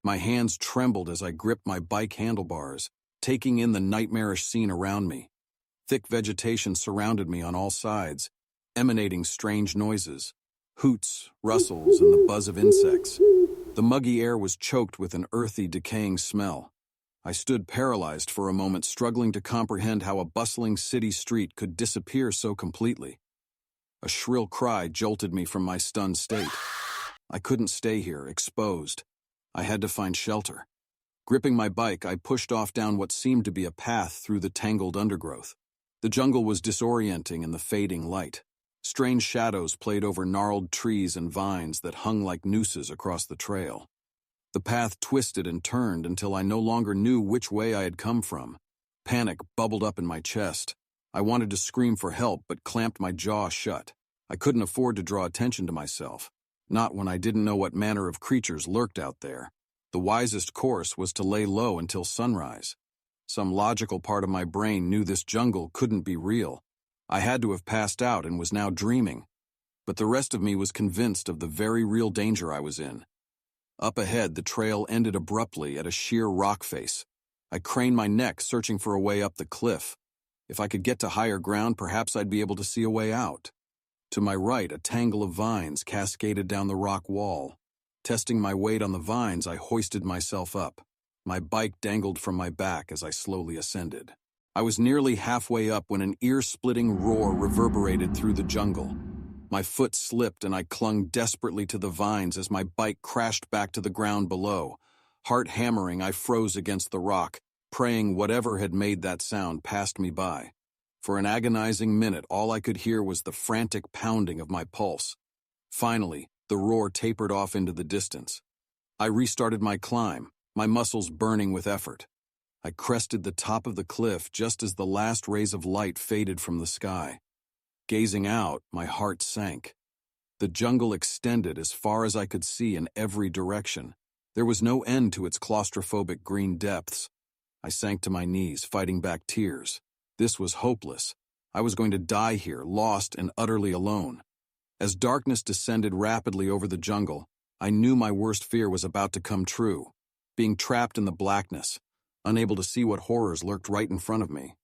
My hands trembled as I gripped my bike handlebars, taking in the nightmarish scene around me. Thick vegetation surrounded me on all sides, emanating strange noises, hoots, rustles, and the buzz of insects. The muggy air was choked with an earthy, decaying smell. I stood paralyzed for a moment, struggling to comprehend how a bustling city street could disappear so completely. A shrill cry jolted me from my stunned state. I couldn't stay here, exposed. I had to find shelter. Gripping my bike, I pushed off down what seemed to be a path through the tangled undergrowth. The jungle was disorienting in the fading light. Strange shadows played over gnarled trees and vines that hung like nooses across the trail. The path twisted and turned until I no longer knew which way I had come from. Panic bubbled up in my chest. I wanted to scream for help, but clamped my jaw shut. I couldn't afford to draw attention to myself, not when I didn't know what manner of creatures lurked out there. The wisest course was to lay low until sunrise. Some logical part of my brain knew this jungle couldn't be real. I had to have passed out and was now dreaming. But the rest of me was convinced of the very real danger I was in. Up ahead, the trail ended abruptly at a sheer rock face. I craned my neck, searching for a way up the cliff. If I could get to higher ground, perhaps I'd be able to see a way out. To my right, a tangle of vines cascaded down the rock wall. Testing my weight on the vines, I hoisted myself up. My bike dangled from my back as I slowly ascended. I was nearly halfway up when an ear-splitting roar reverberated through the jungle. My foot slipped and I clung desperately to the vines as my bike crashed back to the ground below. Heart hammering, I froze against the rock, praying whatever had made that sound passed me by. For an agonizing minute, all I could hear was the frantic pounding of my pulse. Finally, the roar tapered off into the distance. I restarted my climb, my muscles burning with effort. I crested the top of the cliff just as the last rays of light faded from the sky. Gazing out, my heart sank. The jungle extended as far as I could see in every direction. There was no end to its claustrophobic green depths. I sank to my knees, fighting back tears. This was hopeless. I was going to die here, lost and utterly alone. As darkness descended rapidly over the jungle, I knew my worst fear was about to come true. Being trapped in the blackness, unable to see what horrors lurked right in front of me.